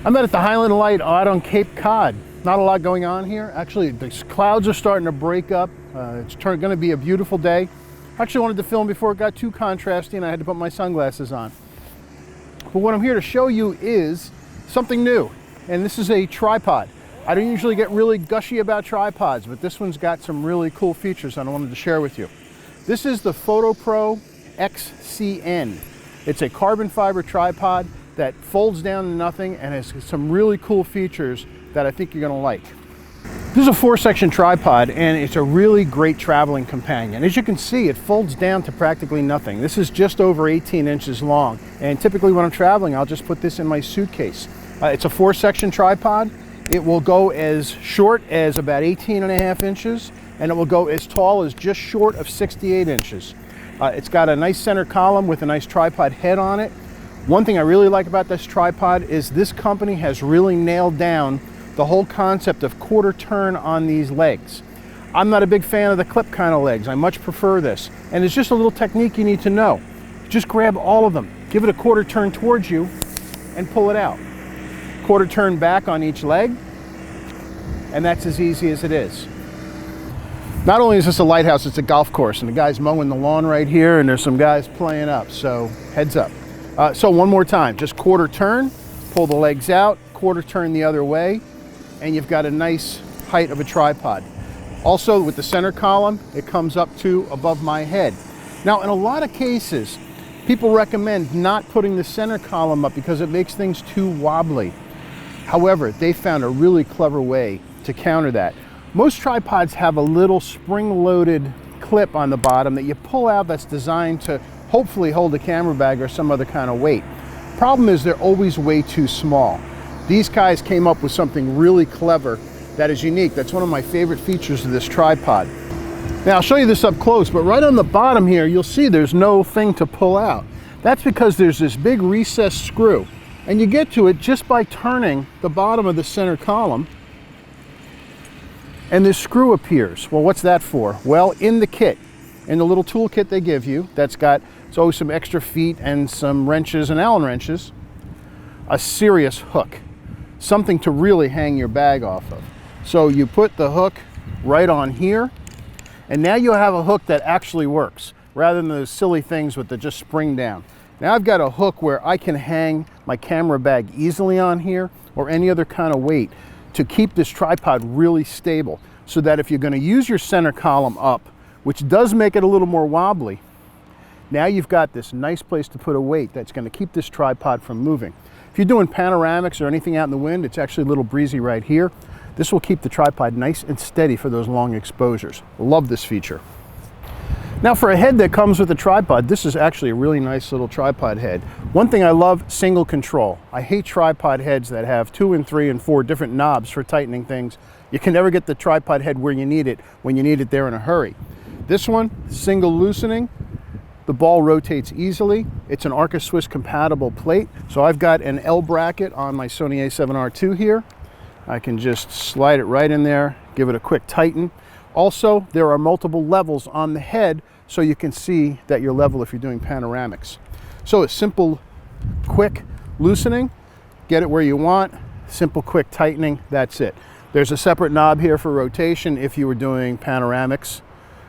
I'm at the Highland Light out on Cape Cod. Not a lot going on here. Actually, the clouds are starting to break up. It's going to be a beautiful day. I actually wanted to film before it got too contrasty and I had to put my sunglasses on. But what I'm here to show you is something new, and this is a tripod. I don't usually get really gushy about tripods, but this one's got some really cool features that I wanted to share with you. This is the Fotopro XCN. It's a carbon fiber tripod that folds down to nothing and has some really cool features that I think you're going to like. This is a 4-section tripod and it's a really great traveling companion. As you can see, it folds down to practically nothing. This is just over 18 inches long, and typically when I'm traveling I'll just put this in my suitcase. It's a 4-section tripod. It will go as short as about 18.5 inches and it will go as tall as just short of 68 inches. It's got a nice center column with a nice tripod head on it. One thing I really like about this tripod is this company has really nailed down the whole concept of quarter turn on these legs. I'm not a big fan of the clip kind of legs. I much prefer this. And it's just a little technique you need to know. Just grab all of them, give it a quarter turn towards you, and pull it out. Quarter turn back on each leg, and that's as easy as it is. Not only is this a lighthouse, it's a golf course, and the guy's mowing the lawn right here, and there's some guys playing up, so heads up. So one more time, just quarter turn, pull the legs out, quarter turn the other way, and you've got a nice height of a tripod. Also, with the center column, it comes up to above my head. Now, in a lot of cases, people recommend not putting the center column up because it makes things too wobbly. However, they found a really clever way to counter that. Most tripods have a little spring-loaded clip on the bottom that you pull out that's designed to hopefully hold a camera bag or some other kind of weight. Problem is they're always way too small. These guys came up with something really clever that is unique. That's one of my favorite features of this tripod. Now I'll show you this up close, but right on the bottom here you'll see there's no thing to pull out. That's because there's this big recessed screw, and you get to it just by turning the bottom of the center column, and this screw appears. Well, what's that for? Well, in the kit, in the little tool kit they give you, it's always some extra feet and some wrenches and Allen wrenches, a serious hook, something to really hang your bag off of. So you put the hook right on here, and now you have a hook that actually works, rather than those silly things with the just spring down. Now I've got a hook where I can hang my camera bag easily on here, or any other kind of weight, to keep this tripod really stable, so that if you're going to use your center column up, which does make it a little more wobbly, now you've got this nice place to put a weight that's going to keep this tripod from moving. If you're doing panoramics or anything out in the wind, it's actually a little breezy right here. This will keep the tripod nice and steady for those long exposures. Love this feature. Now for a head that comes with a tripod, this is actually a really nice little tripod head. One thing I love, single control. I hate tripod heads that have 2 and 3 and 4 different knobs for tightening things. You can never get the tripod head where you need it when you need it there in a hurry. This one, single loosening. The ball rotates easily. It's an Arca Swiss compatible plate. So I've got an L bracket on my Sony a7R II here. I can just slide it right in there, give it a quick tighten. Also, there are multiple levels on the head so you can see that you're level if you're doing panoramics. So a simple, quick loosening, get it where you want, simple, quick tightening, that's it. There's a separate knob here for rotation if you were doing panoramics.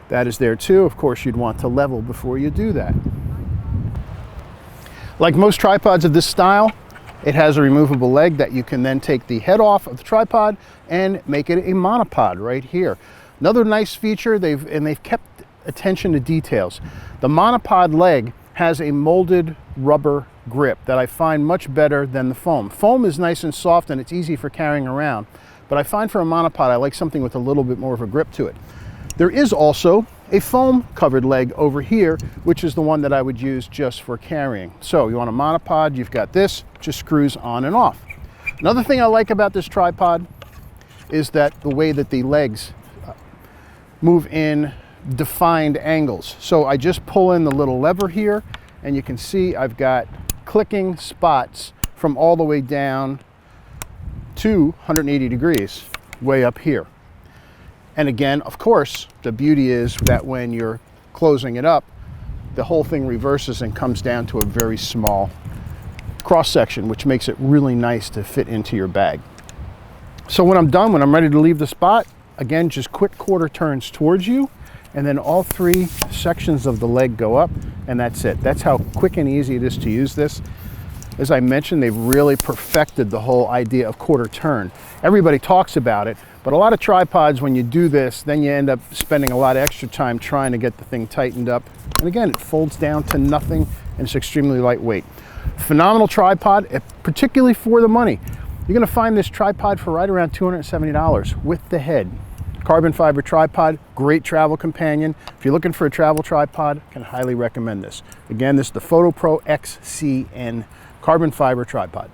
That is there too. Of course, you'd want to level before you do that. Like most tripods of this style, it has a removable leg that you can then take the head off of the tripod and make it a monopod right here. Another nice feature, they've kept attention to details. The monopod leg has a molded rubber grip that I find much better than the foam. Foam is nice and soft and it's easy for carrying around, but I find for a monopod I like something with a little bit more of a grip to it. There is also a foam covered leg over here, which is the one that I would use just for carrying. So you want a monopod, you've got this, just screws on and off. Another thing I like about this tripod is that the way that the legs move in defined angles. So I just pull in the little lever here and you can see I've got clicking spots from all the way down to 180 degrees way up here. And again, of course, the beauty is that when you're closing it up, the whole thing reverses and comes down to a very small cross section, which makes it really nice to fit into your bag. So when I'm done, when I'm ready to leave the spot, again, just quick quarter turns towards you, and then all 3 sections of the leg go up, and that's it. That's how quick and easy it is to use this. As I mentioned, they've really perfected the whole idea of quarter turn. Everybody talks about it, but a lot of tripods, when you do this, then you end up spending a lot of extra time trying to get the thing tightened up. And again, it folds down to nothing, and it's extremely lightweight. Phenomenal tripod, particularly for the money. You're gonna find this tripod for right around $270 with the head. Carbon fiber tripod, great travel companion. If you're looking for a travel tripod, I can highly recommend this. Again, this is the Fotopro XCN carbon fiber tripod.